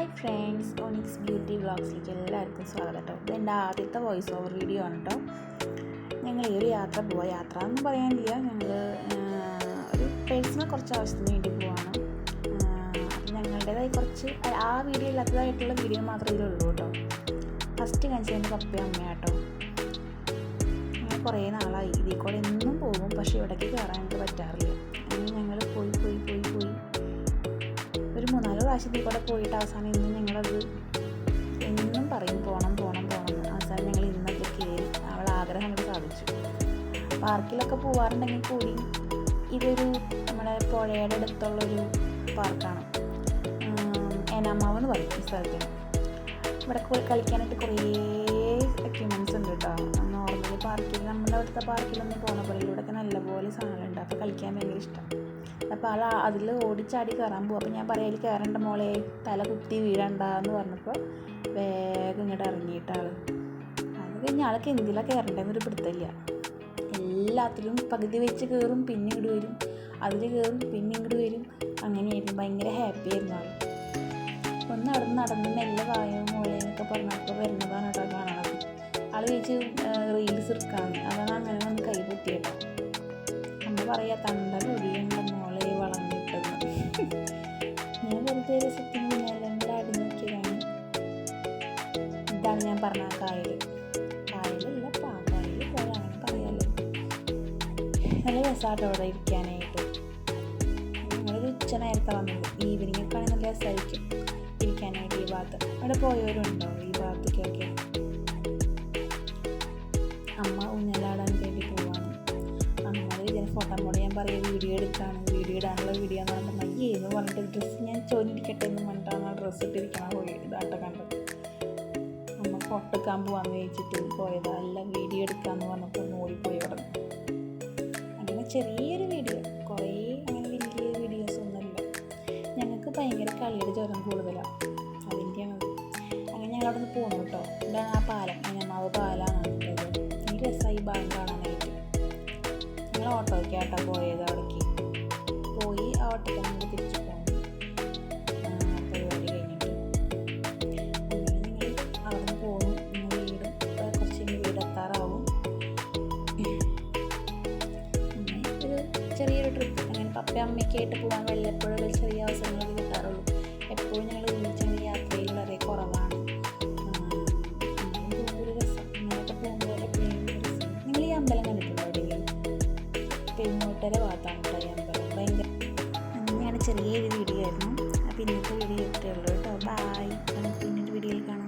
Hi friends, Onyx beauty വ്ളോഗ്സിലേക്ക് എല്ലാവർക്കും സ്വാഗതം കേട്ടോ. ഇതെൻ്റെ ആദ്യത്തെ വോയിസ് ഓവർ വീഡിയോ ആണ് കേട്ടോ. ഞങ്ങൾ ഈ ഒരു യാത്ര എന്ന് പറയാനില്ല, ഞങ്ങൾ ഒരു പേഴ്സണൽ കുറച്ച് ആവശ്യത്തിന് വേണ്ടി പോവാണ്. അപ്പം ഞങ്ങളുടേതായി കുറച്ച് ആ വീഡിയോ ഇല്ലാത്തതായിട്ടുള്ള വീഡിയോ മാത്രമേ ഇതിലുള്ളൂ കേട്ടോ. ഫസ്റ്റ് കാണിച്ചത് എൻ്റെ പപ്പയും അമ്മയാട്ടോ. ഞങ്ങൾ കുറേ നാളായി ഇതിൽ കൂടെ എന്നും പോകും, പക്ഷേ ഇവിടേക്ക് കയറാൻ എനിക്ക് പറ്റാറില്ല. അങ്ങനെ ഞങ്ങൾ പോയി ഒരു 3-4 പ്രാവശ്യത്തിൽ കൂടെ പോയിട്ട് അവസാനം ഇന്ന് ഞങ്ങളത് എന്നും പറയും പോകണം എന്ന്. അവസാനം ഞങ്ങൾ ഇന്നൊക്കെ കയറി അവൾ ആഗ്രഹം കൊണ്ട് സാധിച്ചു. പാർക്കിലൊക്കെ പോകാറുണ്ടെങ്കിൽ കൂടി ഇതൊരു നമ്മുടെ പുഴയുടെ അടുത്തുള്ളൊരു പാർക്കാണ്. എനാമാവ് എന്ന് പറയും ഈ സ്ഥലത്തിന്. ഇവിടെ കളിക്കാനായിട്ട് കുറേ എക്യുപ്മെൻറ്റ്സ് ഉണ്ട് കേട്ടോ. നോർമലി പാർക്കിൽ നമ്മുടെ അവിടുത്തെ പാർക്കിലൊന്നും പോകണ പോലെ ഇവിടെയൊക്കെ നല്ലപോലെ സാധനങ്ങളുണ്ട്. അപ്പോൾ കളിക്കാൻ ഭയങ്കര ഇഷ്ടം. അപ്പോൾ അതിൽ ഓടിച്ചാടി കയറാൻ പോകും. അപ്പോൾ ഞാൻ പറയാം, അതിൽ കയറേണ്ട മോളെ, തല കുത്തി വീഴണ്ട എന്ന് പറഞ്ഞപ്പോൾ വേഗം ഇങ്ങോട്ട് ഇറങ്ങിയിട്ടാൾ. അത് കഴിഞ്ഞ് ആൾക്ക് എന്തിലാണ് കയറേണ്ടതെന്നൊരു പിടുത്തമില്ല. എല്ലാത്തിലും പകുതി വെച്ച് കയറും, പിന്നെ ഇങ്ങോട്ട് വരും, അതിൽ കയറും, പിന്നെ ഇങ്ങോട്ട് വരും. അങ്ങനെയായിരുന്നു. ഭയങ്കര ഹാപ്പി ആയിരുന്നു ആൾ. ഒന്ന് നടന്ന് മെല്ലെ വായോ മോളെ എന്നൊക്കെ പറഞ്ഞപ്പോൾ വരുന്നതാണ് കേട്ടോ കാണണത്. ആൾ കഴിച്ച് റീൽസ് എടുക്കാണ്. അതാണ് അങ്ങനെ വന്ന് കൈ പൊത്തിയേട്ടോ. അമ്മ പറയാ, തണ്ട പൊടിയുണ്ട മോളെ വളർന്നിട്ടത്. ഞാൻ വെറുതെ രസത്തിന് പിന്നാലെ അടി നോക്കിയതാണ്. ഇതാണ് ഞാൻ പറഞ്ഞ കായലല്ല കായൽ പോലെ അങ്ങനെ പറയാമല്ലോ. നല്ല രസമാട്ടോ അവിടെ ഇരിക്കാനായിട്ട്. ഞങ്ങളൊരു ഉച്ച നേരത്തെ വന്നത്. ഈവനിങ് ഒക്കെ ആണെങ്കിൽ നല്ല രസമായിരിക്കും ഇരിക്കാനായിട്ട്. ഈ ഭാഗത്ത് അവിടെ പോയവരുണ്ടോ ഈ ഭാഗത്തേക്കൊക്കെ? അമ്മ ഊഞ്ഞാലാടാൻ വേണ്ടി പോവാണ്. അങ്ങനെ ഇതിന് ഫോട്ടോ മോഡ് ഞാൻ പറയുക വീഡിയോ ഇടാനുള്ള വീഡിയോ എന്ന് പറഞ്ഞിട്ട് മയ്യെന്ന് പറഞ്ഞിട്ട് ഡ്രസ്സ് ഞാൻ ചോദിച്ചിരിക്കട്ടെ എന്ന് പറഞ്ഞിട്ടാണ് ആ ഡ്രസ്സ് ഇട്ടിരിക്കണം പോയി ഇതാട്ടോ കണ്ടത്. അമ്മ ഫോട്ടോ എടുക്കാൻ പോകാമെന്ന് ചോദിച്ചിട്ട് പോയതാ. അല്ല വീഡിയോ എടുക്കാമെന്ന് പറഞ്ഞപ്പോൾ ഓടിപ്പോയി അവിടെ. അങ്ങനെ ചെറിയൊരു വീഡിയോ, കുറേ അങ്ങനെ വലിയ വീഡിയോസൊന്നുമില്ല. ഞങ്ങൾക്ക് ഭയങ്കര കളിയുടെ ജ്വരം കൂടുതലാണ്, അതിൻ്റെയാണത്. അങ്ങനെ ഞങ്ങളവിടെ നിന്ന് പോകുന്നു കേട്ടോ. ഇതാണ് ആ പാലം, എനാമാവ് പാലമാണ്. എനിക്ക് രസമായി ഭാഗം കാണാനായിട്ട്. ഞങ്ങൾ ഓട്ടോയ്ക്കാട്ടോ പോയത്. അവിടേക്ക് പോയി ആ ഓട്ടോയ്ക്ക് നമുക്ക് തിരിച്ചു പോകുന്നു പരിപാടി കഴിഞ്ഞിട്ട്. അങ്ങനെ ഞങ്ങൾ അവിടെ നിന്ന് പോകുന്നു. നിങ്ങൾ കുറച്ച് വീടെത്താറാവും. അങ്ങനെ ഒരു ചെറിയൊരു ട്രിപ്പ്. അങ്ങനെ പപ്പയും അമ്മയ്ക്കായിട്ട് പോകാൻ വല്ലപ്പോഴും ഒരു ചെറിയ അവസരങ്ങളൊക്കെ കിട്ടാറുള്ളൂ. എപ്പോഴും ഞങ്ങൾ ഒന്നിച്ചാണ് യാത്രയിൽ വളരെ കുറവാണ്. ഒരു രസം ഇങ്ങനെയൊക്കെ പോകുമ്പോൾ എപ്പോഴും രസം. നിങ്ങൾ ഈ അമ്പലം കണ്ടിട്ടുണ്ടോ എവിടെയെങ്കിലും? പെരുങ്ങോട്ടര ഭാഗത്താണ് കേട്ടോ ഈ അമ്പലം. ഭയങ്കര അങ്ങനെയാണ്. ചെറിയൊരു വീഡിയോ ആയിരുന്നു. അപ്പോൾ ഇന്നത്തെ വീഡിയോ ഇത്രയേ ഉള്ളൂ കേട്ടോ. ബൈ. നമുക്ക് പിന്നൊരു വീഡിയോയിൽ കാണാം.